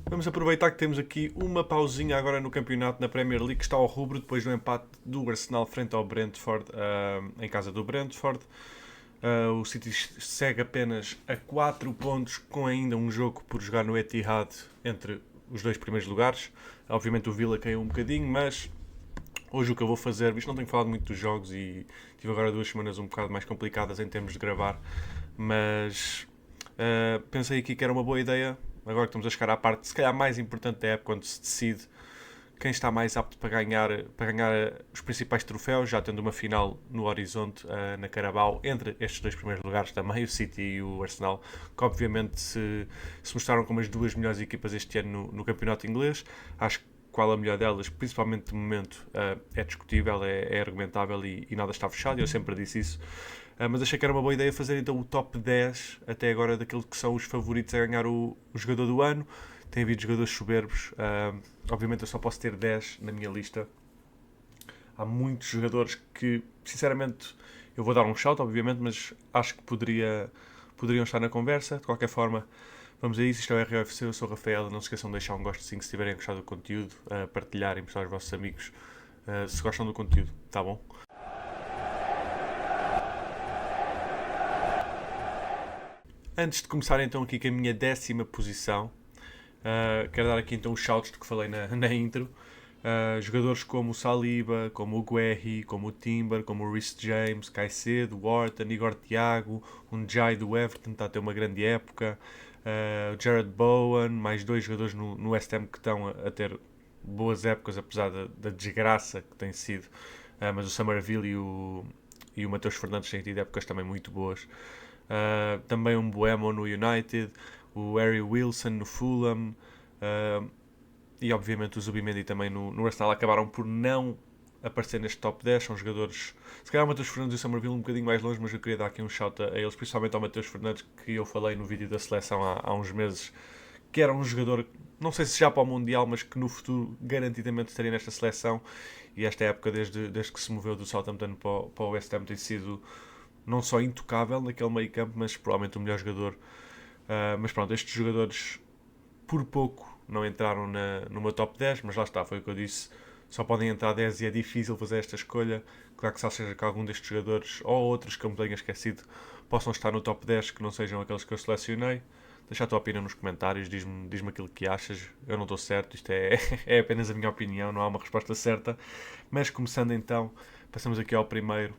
Vamos aproveitar que temos aqui uma pausinha agora no campeonato na Premier League, que está ao rubro depois do empate do Arsenal frente ao Brentford, em casa do Brentford. O City segue apenas a 4 pontos, com ainda um jogo por jogar no Etihad entre os dois primeiros lugares. Obviamente o Villa caiu um bocadinho, mas hoje o que eu vou fazer, visto que não tenho falado muito dos jogos e tive agora 2 semanas um bocado mais complicadas em termos de gravar, mas pensei aqui que era uma boa ideia, agora que estamos a chegar à parte se calhar mais importante da época, quando se decide quem está mais apto para ganhar os principais troféus, já tendo uma final no horizonte na Carabao, entre estes dois primeiros lugares também, o City e o Arsenal, que obviamente se mostraram como as duas melhores equipas este ano no campeonato inglês. Acho que qual a melhor delas, principalmente de momento, é discutível, é argumentável e nada está fechado, eu sempre disse isso. Mas achei que era uma boa ideia fazer então o top 10 até agora daquilo que são os favoritos a ganhar o jogador do ano. Tem havido jogadores soberbos. Obviamente eu só posso ter 10 na minha lista. Há muitos jogadores que, sinceramente, eu vou dar um shout, obviamente, mas acho que poderiam estar na conversa. De qualquer forma, vamos a isso. Isto é o RFC, eu sou o Rafael. Não se esqueçam de deixar um gosto sim se tiverem gostado do conteúdo, partilhar e mostrar aos vossos amigos se gostam do conteúdo, tá bom? Antes de começar então aqui com a minha 10ª posição, quero dar aqui então os shouts do que falei na intro. Jogadores como o Saliba, como o Guerri, como o Timber, como o Reece James, Caicedo, Wharton, Igor Thiago, um Jai do Everton, está a ter uma grande época. O Jared Bowen, mais dois jogadores no West Ham que estão a ter boas épocas, apesar da desgraça que tem sido. Mas o Somerville e o Mateus Fernandes têm tido épocas também muito boas. Também um Boemo no United, o Harry Wilson no Fulham, e obviamente o Zubimendi também no Arsenal acabaram por não aparecer neste top 10. São jogadores, se calhar o Mateus Fernandes e o Somerville um bocadinho mais longe, mas eu queria dar aqui um shout a eles, principalmente ao Mateus Fernandes, que eu falei no vídeo da seleção há uns meses, que era um jogador, não sei se já para o Mundial, mas que no futuro garantidamente estaria nesta seleção. E esta época, desde que se moveu do Southampton para o West Ham, tem sido não só intocável naquele meio campo, mas provavelmente o melhor jogador. Mas pronto, estes jogadores por pouco não entraram no meu top 10, mas lá está, foi o que eu disse. Só podem entrar 10 e é difícil fazer esta escolha. Claro que só seja que algum destes jogadores ou outros que eu me tenha esquecido possam estar no top 10 que não sejam aqueles que eu selecionei. Deixa a tua opinião nos comentários, diz-me aquilo que achas. Eu não estou certo, isto é apenas a minha opinião, não há uma resposta certa. Mas começando então, passamos aqui ao primeiro.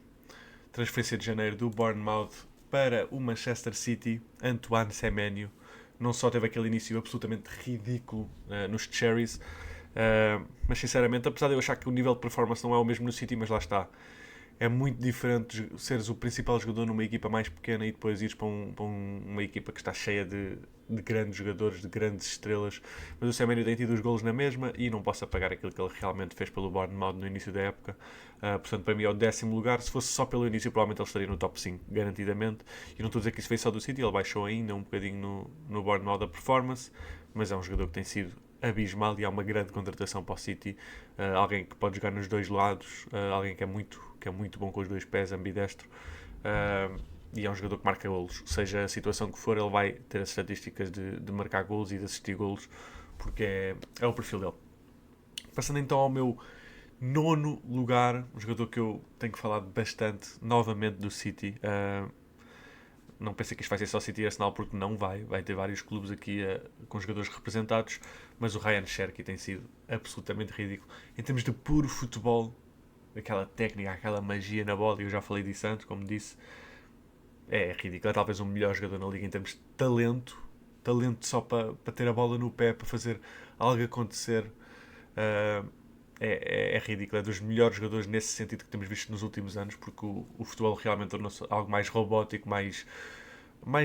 Transferência de janeiro do Bournemouth para o Manchester City, Antoine Semenyo. Não só teve aquele início absolutamente ridículo nos Cherries, mas sinceramente, apesar de eu achar que o nível de performance não é o mesmo no City, mas lá está. É muito diferente seres o principal jogador numa equipa mais pequena e depois ires para uma equipa que está cheia de grandes jogadores, de grandes estrelas. Mas o Semenyo tem tido os golos na mesma e não posso apagar aquilo que ele realmente fez pelo Bournemouth no início da época. Portanto, para mim é o 10º lugar. Se fosse só pelo início, provavelmente ele estaria no top 5, garantidamente. E não estou a dizer que isso veio só do City, ele baixou ainda um bocadinho no Bournemouth da performance, mas é um jogador que tem sido abismal e há uma grande contratação para o City. Alguém que pode jogar nos dois lados, alguém que é muito bom com os dois pés, ambidestro. E é um jogador que marca golos. Seja a situação que for, ele vai ter as estatísticas de marcar golos e de assistir golos, porque é o perfil dele. Passando então ao meu nono lugar, um jogador que eu tenho falado bastante, novamente do City. Não pensei que isto vai ser só City e Arsenal, porque não vai ter vários clubes aqui com jogadores representados, mas o Ryan Cherky tem sido absolutamente ridículo em termos de puro futebol, aquela técnica, aquela magia na bola. Eu já falei disso antes, como disse, é ridículo. É talvez o melhor jogador na liga em termos de talento só para ter a bola no pé, para fazer algo acontecer. Uh, é ridículo, é dos melhores jogadores nesse sentido que temos visto nos últimos anos, porque o futebol realmente tornou-se algo mais robótico, mais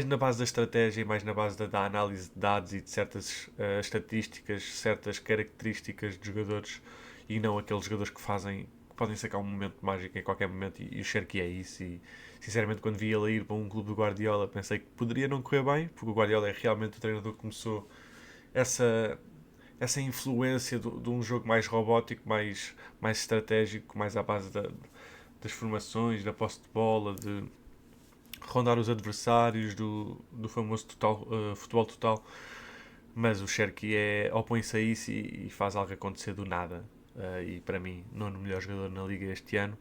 na base da estratégia e mais na base da análise de dados e de certas estatísticas, certas características de jogadores, e não aqueles jogadores que podem sacar um momento mágico em qualquer momento, e o Cherky é isso. E sinceramente, quando vi ele ir para um clube do Guardiola, pensei que poderia não correr bem, porque o Guardiola é realmente o treinador que começou essa essa influência de um jogo mais robótico, mais estratégico, mais à base das formações, da posse de bola, de rondar os adversários, do famoso futebol total. mas o Cherki opõe-se a isso e faz algo acontecer do nada. E para mim, nono melhor jogador na Liga este ano.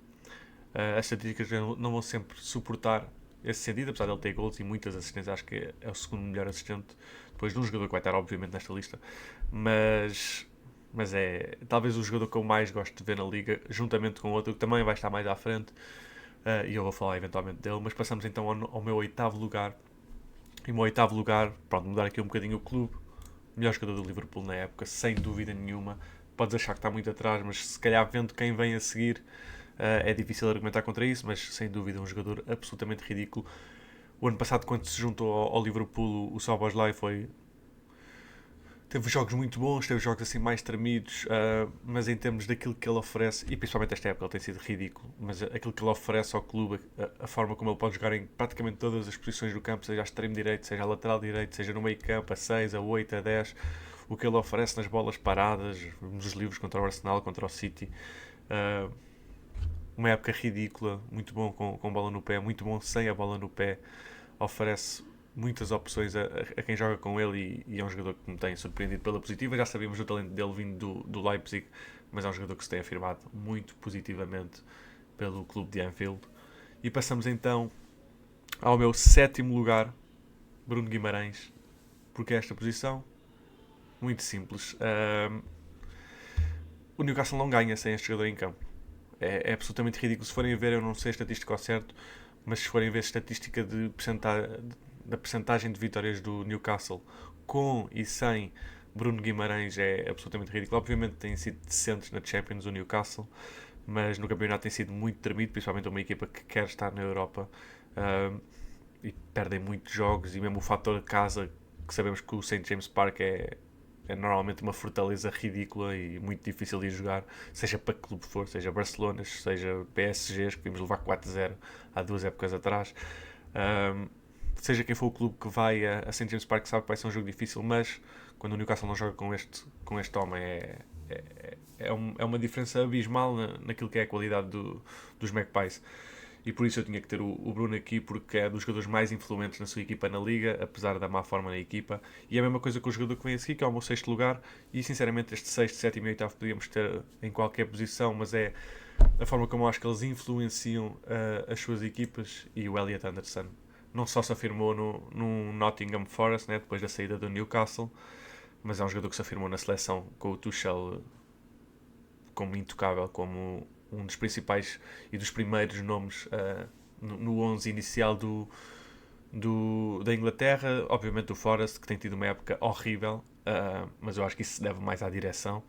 As estatísticas não vão sempre suportar esse sentido, apesar de ele ter gols e muitas assistências. Acho que é o segundo melhor assistente, depois de um jogador que vai estar obviamente nesta lista. Mas é talvez o jogador que eu mais gosto de ver na Liga, juntamente com outro que também vai estar mais à frente, e eu vou falar eventualmente dele. Mas passamos então ao meu oitavo lugar. E o meu oitavo lugar, pronto, mudar aqui um bocadinho o clube, melhor jogador do Liverpool na época, sem dúvida nenhuma. Podes achar que está muito atrás, mas se calhar vendo quem vem a seguir, é difícil argumentar contra isso, mas sem dúvida um jogador absolutamente ridículo. O ano passado, quando se juntou ao Liverpool, o Szoboszlai teve jogos muito bons, teve jogos assim mais tremidos, mas em termos daquilo que ele oferece, e principalmente esta época ele tem sido ridículo, mas aquilo que ele oferece ao clube, a forma como ele pode jogar em praticamente todas as posições do campo, seja a extremo direito, seja a lateral direito, seja no meio campo, a 6, a 8, a 10, o que ele oferece nas bolas paradas, nos livros contra o Arsenal, contra o City, uma época ridícula, muito bom com bola no pé, muito bom sem a bola no pé, oferece muitas opções a quem joga com ele e é um jogador que me tem surpreendido pela positiva. Já sabíamos do talento dele vindo do Leipzig, mas é um jogador que se tem afirmado muito positivamente pelo clube de Anfield. E passamos então ao meu sétimo lugar, Bruno Guimarães. Porque esta posição? Muito simples. O Newcastle não ganha sem este jogador em campo. É absolutamente ridículo. Se forem ver, eu não sei a estatística ao certo, mas se forem ver a estatística da percentagem de vitórias do Newcastle com e sem Bruno Guimarães, é absolutamente ridículo. Obviamente têm sido decentes na Champions o Newcastle, mas no campeonato tem sido muito tremido, principalmente uma equipa que quer estar na Europa, e perdem muitos jogos, e mesmo o fator casa, que sabemos que o St. James Park é normalmente uma fortaleza ridícula e muito difícil de jogar, seja para que clube for, seja Barcelona, seja PSGs, que vimos levar 4-0 há 2 épocas atrás. Seja quem for o clube que vai a St. James Park, sabe que vai ser um jogo difícil, mas quando o Newcastle não joga com este homem é uma diferença abismal naquilo que é a qualidade dos Magpies. E por isso eu tinha que ter o Bruno aqui, porque é dos jogadores mais influentes na sua equipa na Liga, apesar da má forma na equipa. E é a mesma coisa com o jogador que vem a seguir, que é o meu sexto lugar. E sinceramente este sexto, sétimo e oitavo podíamos ter em qualquer posição, mas é a forma como eu acho que eles influenciam as suas equipas. E o Elliot Anderson não só se afirmou no Nottingham Forest, né, depois da saída do Newcastle, mas é um jogador que se afirmou na seleção com o Tuchel como intocável, como um dos principais e dos primeiros nomes no 11 inicial da Inglaterra. Obviamente do Forest, que tem tido uma época horrível, mas eu acho que isso se deve mais à direção.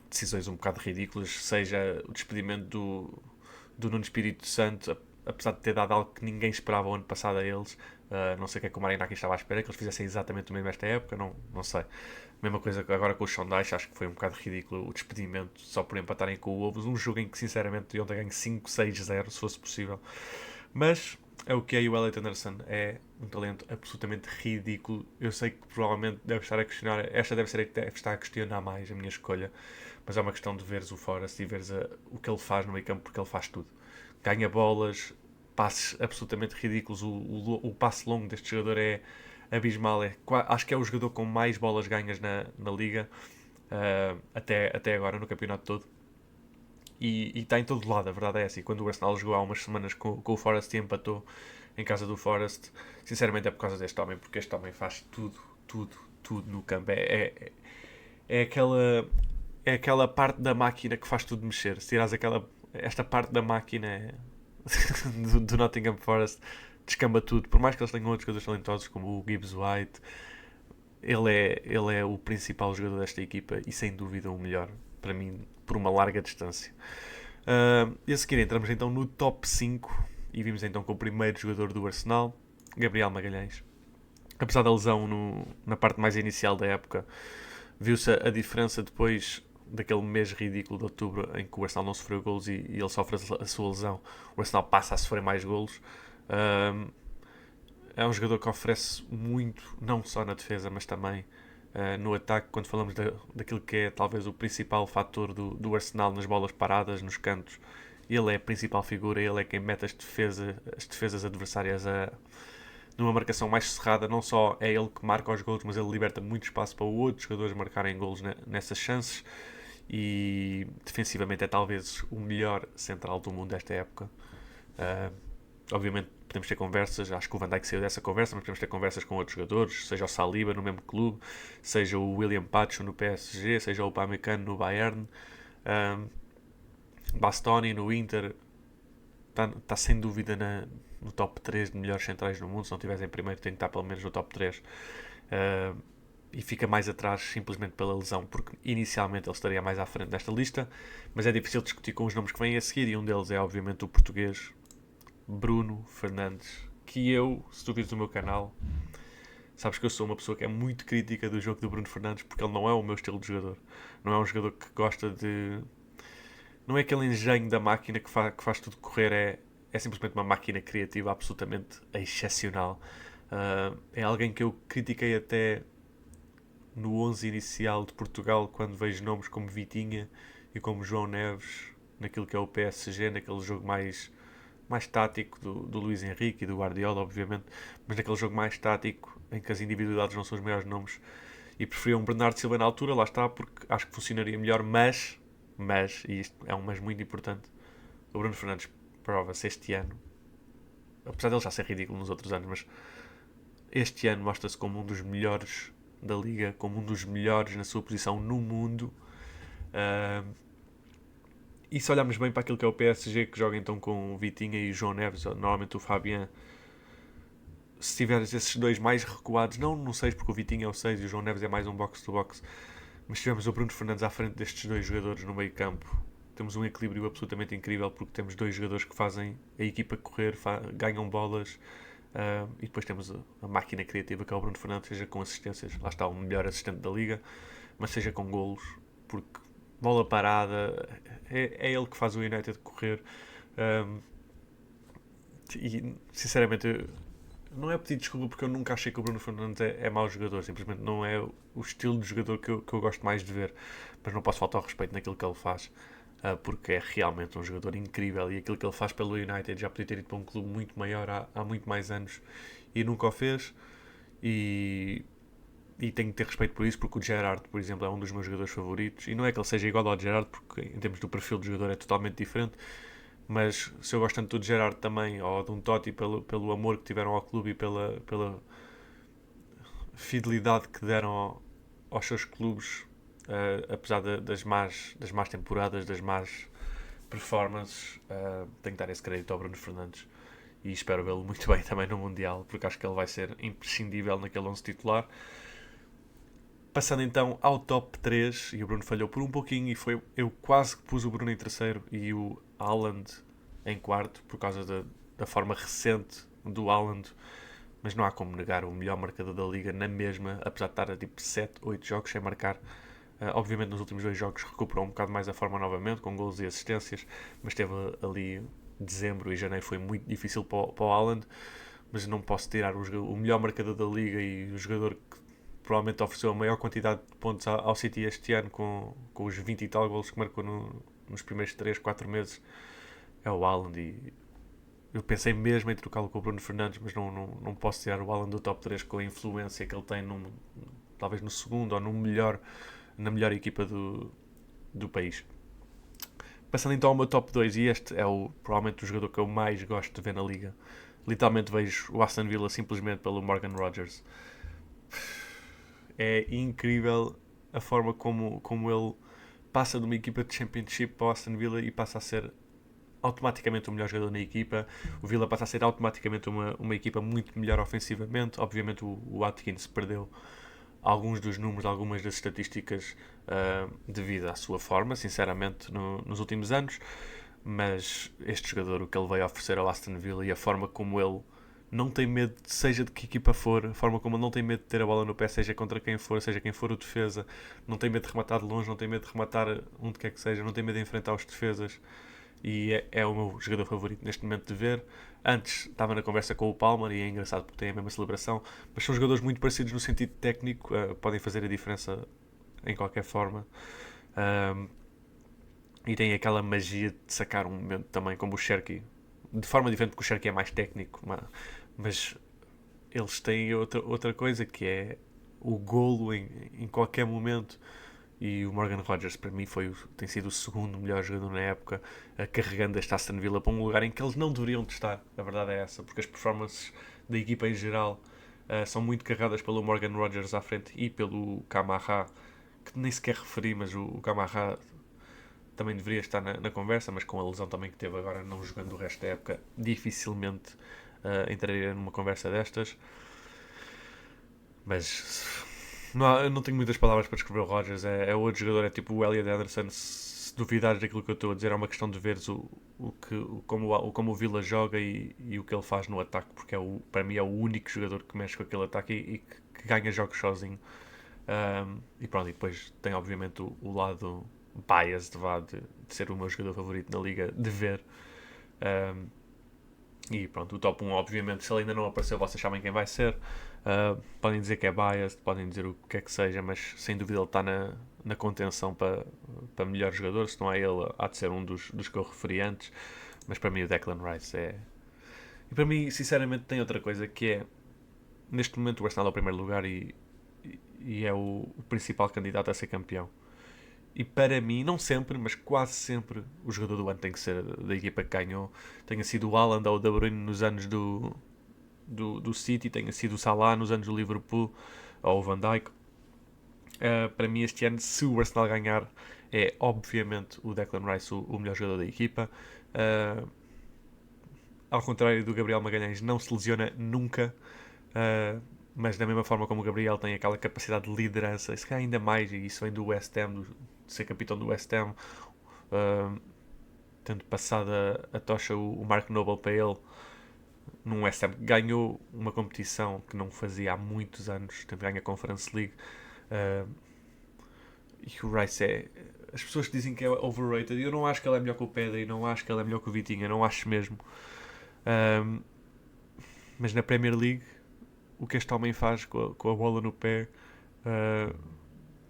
Decisões um bocado ridículas, seja o despedimento do Nuno Espírito Santo, apesar de ter dado algo que ninguém esperava o ano passado a eles. Não sei o que é que o Marinaki estava à espera, que eles fizessem exatamente o mesmo esta época, não sei. Mesma coisa agora com o Sondage, acho que foi um bocado ridículo o despedimento só por empatarem com o Wolves, um jogo em que sinceramente deviam ter ganho 5-6-0 se fosse possível. Mas é o que é, e o Elliot Anderson é um talento absolutamente ridículo. Eu sei que provavelmente deve estar a questionar, esta deve ser a que deve estar a questionar mais a minha escolha, mas é uma questão de veres o Forest e veres o que ele faz no meio campo, porque ele faz tudo. Ganha bolas, passes absolutamente ridículos. O passe longo deste jogador é abismal. Acho que é o jogador com mais bolas ganhas na Liga, até agora, no campeonato todo. E está em todo lado, a verdade é essa. E quando o Arsenal jogou há umas semanas com o Forest e empatou em casa do Forest, sinceramente é por causa deste homem, porque este homem faz tudo no campo. É aquela parte da máquina que faz tudo mexer. Se tirares esta parte da máquina do Nottingham Forest, descamba tudo. Por mais que eles tenham outros jogadores talentosos como o Gibbs White, ele é o principal jogador desta equipa e sem dúvida o melhor, para mim, por uma larga distância. E a seguir entramos então no top 5 e vimos então com o primeiro jogador do Arsenal, Gabriel Magalhães. Apesar da lesão na parte mais inicial da época, viu-se a diferença depois daquele mês ridículo de outubro em que o Arsenal não sofreu golos e ele sofre a sua lesão. O Arsenal passa a sofrer mais golos. É um jogador que oferece muito, não só na defesa, mas também no ataque, quando falamos daquilo que é talvez o principal fator do Arsenal nas bolas paradas, nos cantos. Ele é a principal figura, ele é quem mete as defesas adversárias numa marcação mais cerrada, não só é ele que marca os golos, mas ele liberta muito espaço para outros jogadores marcarem golos nessas chances. E defensivamente é talvez o melhor central do mundo desta época. Obviamente podemos ter conversas, acho que o Van Dijk saiu dessa conversa, mas podemos ter conversas com outros jogadores, seja o Saliba no mesmo clube, seja o William Pacho no PSG, seja o Upamecano no Bayern, Bastoni no Inter, está sem dúvida no top 3 de melhores centrais do mundo. Se não estivesse em primeiro, tem que estar pelo menos no top 3. E fica mais atrás simplesmente pela lesão, porque inicialmente ele estaria mais à frente desta lista, mas é difícil discutir com os nomes que vêm a seguir, e um deles é obviamente o português Bruno Fernandes, que eu, se tu vires o meu canal, sabes que eu sou uma pessoa que é muito crítica do jogo do Bruno Fernandes, porque ele não é o meu estilo de jogador. Não é um jogador que gosta de... Não é aquele engenho da máquina que faz tudo correr, é simplesmente uma máquina criativa absolutamente excepcional. É alguém que eu critiquei até no 11 inicial de Portugal, quando vejo nomes como Vitinha e como João Neves, naquilo que é o PSG, naquele jogo mais tático do Luís Henrique e do Guardiola, obviamente, mas naquele jogo mais tático, em que as individualidades não são os maiores nomes, e preferiam um Bernardo Silva na altura, lá está, porque acho que funcionaria melhor, mas, e isto é um mas muito importante, o Bruno Fernandes prova-se este ano, apesar dele já ser ridículo nos outros anos, mas este ano mostra-se como um dos melhores da Liga, como um dos melhores na sua posição no mundo. E se olharmos bem para aquilo que é o PSG, que joga então com o Vitinha e o João Neves, normalmente o Fabian, se tiveres esses dois mais recuados, não no 6, porque o Vitinha é o 6 e o João Neves é mais um box-to-box, mas se tivermos o Bruno Fernandes à frente destes dois jogadores no meio campo, temos um equilíbrio absolutamente incrível, porque temos dois jogadores que fazem a equipa correr, ganham bolas, e depois temos a máquina criativa que é o Bruno Fernandes, seja com assistências, lá está o melhor assistente da liga, mas seja com golos, porque bola parada, é ele que faz o United correr. E sinceramente, não é pedir desculpa, porque eu nunca achei que o Bruno Fernandes é mau jogador, simplesmente não é o estilo de jogador que eu gosto mais de ver, mas não posso faltar ao respeito naquilo que ele faz, porque é realmente um jogador incrível, e aquilo que ele faz pelo United já podia ter ido para um clube muito maior há muito mais anos e nunca o fez. E tenho que ter respeito por isso, porque o Gerrard, por exemplo, é um dos meus jogadores favoritos, e não é que ele seja igual ao Gerrard, porque em termos do perfil de jogador é totalmente diferente, mas se eu gosto tanto do Gerrard também, ou de um Totti, pelo amor que tiveram ao clube e pela fidelidade que deram aos seus clubes, apesar das más temporadas, das más performances, tenho que dar esse crédito ao Bruno Fernandes, e espero vê-lo muito bem também no Mundial, porque acho que ele vai ser imprescindível naquele 11 titular. Passando então ao top 3, e o Bruno falhou por um pouquinho, e eu quase que pus o Bruno em terceiro e o Haaland em quarto, por causa da forma recente do Haaland, mas não há como negar o melhor marcador da Liga na mesma, apesar de estar a tipo 7, 8 jogos sem marcar. Obviamente nos últimos 2 jogos recuperou um bocado mais a forma novamente, com gols e assistências, mas teve ali dezembro e janeiro foi muito difícil para o Haaland, mas não posso tirar o melhor marcador da Liga e o jogador que provavelmente ofereceu a maior quantidade de pontos ao City este ano, com os 20 e tal golos que marcou nos primeiros 3, 4 meses, é o Haaland. E eu pensei mesmo em trocá-lo com o Bruno Fernandes, mas não posso tirar o Haaland do top 3 com a influência que ele tem talvez no segundo ou na melhor equipa do país. Passando então ao meu top 2, e este é provavelmente o jogador que eu mais gosto de ver na liga. Literalmente vejo o Aston Villa simplesmente pelo Morgan Rogers. É incrível a forma como ele passa de uma equipa de Championship para o Aston Villa e passa a ser automaticamente o melhor jogador na equipa. O Villa passa a ser automaticamente uma equipa muito melhor ofensivamente. Obviamente o Watkins perdeu alguns dos números, algumas das estatísticas devido à sua forma, sinceramente, nos últimos anos, mas este jogador, o que ele veio oferecer ao Aston Villa e a forma como ele não tem medo, seja de que equipa for, a forma como ele não tem medo de ter a bola no pé, seja contra quem for, seja quem for o defesa, não tem medo de rematar de longe, não tem medo de rematar onde quer que seja, não tem medo de enfrentar os defesas, e é o meu jogador favorito neste momento de ver. Antes estava na conversa com o Palmer e é engraçado porque tem a mesma celebração, mas são jogadores muito parecidos no sentido técnico, podem fazer a diferença em qualquer forma, e tem aquela magia de sacar um momento também, como o Cherki, de forma diferente, porque o Cherki é mais técnico, mas eles têm outra coisa que é o golo em qualquer momento. E o Morgan Rodgers, para mim, tem sido o segundo melhor jogador na época, carregando este Aston Villa para um lugar em que eles não deveriam estar. A verdade é essa, porque as performances da equipa em geral são muito carregadas pelo Morgan Rodgers à frente e pelo Camara, que nem sequer referi, mas o Camara também deveria estar na conversa, mas com a lesão também que teve agora, não jogando o resto da época, dificilmente entraria numa conversa destas. Mas eu não tenho muitas palavras para descrever o Rodgers. É outro jogador, é tipo o Elliot Anderson. Se duvidares daquilo que eu estou a dizer, é uma questão de veres como o Villa joga e o que ele faz no ataque, porque para mim é o único jogador que mexe com aquele ataque e que ganha jogos sozinho. E pronto, e depois tem obviamente o lado bias de ser o meu jogador favorito na liga, de ver. E pronto, o top 1, obviamente, se ele ainda não apareceu, vocês sabem quem vai ser. Podem dizer que é biased, podem dizer o que é que seja, mas sem dúvida ele está na contenção para melhor jogador. Se não é ele, há de ser um dos que eu referi antes. Mas para mim o Declan Rice é... E para mim, sinceramente, tem outra coisa que é... Neste momento o Arsenal é o primeiro lugar e é o principal candidato a ser campeão. E para mim, não sempre, mas quase sempre, o jogador do ano tem que ser da equipa que ganhou. Tenha sido o Haaland ou o De Bruyne nos anos do City, tenha sido o Salah nos anos do Liverpool ou o Van Dijk. Para mim, este ano, se o Arsenal ganhar, é obviamente o Declan Rice o melhor jogador da equipa. Ao contrário do Gabriel Magalhães, não se lesiona nunca. Mas da mesma forma como o Gabriel tem aquela capacidade de liderança, se calhar ainda mais, e isso vem do West Ham, de ser capitão do West Ham, tendo passado a tocha o Mark Noble para ele, num West Ham que ganhou uma competição que não fazia há muitos anos, tendo ganho a Conference League. E o Rice é... As pessoas dizem que é overrated, eu não acho que ele é melhor que o Pedri, não acho que ele é melhor que o Vitinha, não acho mesmo. Mas na Premier League, o que este homem faz com a bola no pé,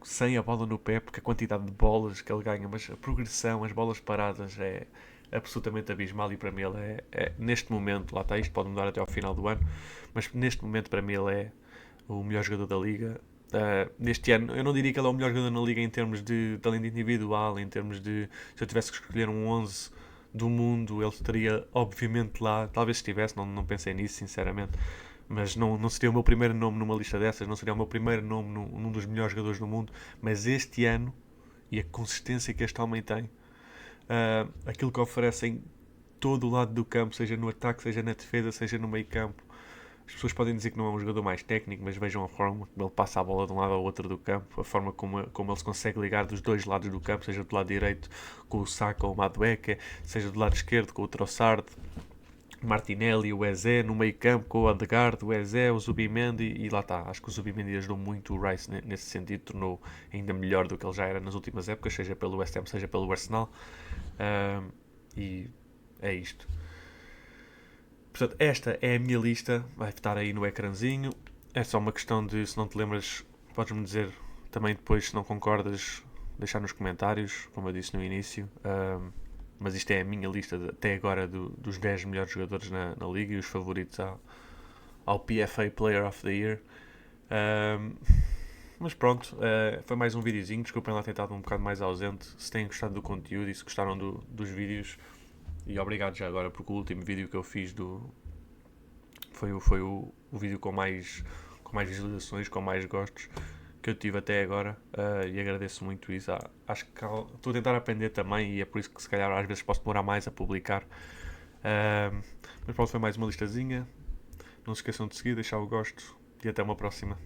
sem a bola no pé, porque a quantidade de bolas que ele ganha, mas a progressão, as bolas paradas é absolutamente abismal. E para mim ele neste momento, lá está, isto pode mudar até ao final do ano, mas neste momento para mim ele é o melhor jogador da liga. Neste ano, eu não diria que ele é o melhor jogador na liga em termos de talento individual, em termos de, se eu tivesse que escolher um 11 do mundo, ele estaria obviamente lá, talvez estivesse, não pensei nisso sinceramente, mas não seria o meu primeiro nome numa lista dessas, não seria o meu primeiro nome num dos melhores jogadores do mundo. Mas este ano, e a consistência que este homem tem, aquilo que oferece em todo o lado do campo, seja no ataque, seja na defesa, seja no meio campo. As pessoas podem dizer que não é um jogador mais técnico, mas vejam a forma como ele passa a bola de um lado ao outro do campo, a forma como ele se consegue ligar dos dois lados do campo, seja do lado direito com o Saka ou o Madueke, seja do lado esquerdo com o Trossard, Martinelli, o Eze, no meio campo com o Odegaard, o Eze, o Zubimendi, e lá está. Acho que o Zubimendi ajudou muito o Rice nesse sentido, tornou ainda melhor do que ele já era nas últimas épocas, seja pelo West Ham, seja pelo Arsenal. E é isto. Portanto, esta é a minha lista, vai estar aí no ecrãzinho. É só uma questão de, se não te lembras, podes-me dizer também depois, se não concordas, deixar nos comentários, como eu disse no início. Mas isto é a minha lista até agora dos 10 melhores jogadores na liga e os favoritos ao PFA Player of the Year. Mas pronto, foi mais um videozinho. Desculpem lá ter estado um bocado mais ausente. Se têm gostado do conteúdo e se gostaram dos vídeos, e obrigado já agora, porque o último vídeo que eu fiz foi o vídeo com mais visualizações, com mais gostos que eu tive até agora, e agradeço muito isso. Acho que estou a tentar aprender também, e é por isso que se calhar às vezes posso demorar mais a publicar. Mas pronto, foi mais uma listazinha. Não se esqueçam de seguir, deixar o gosto, e até uma próxima.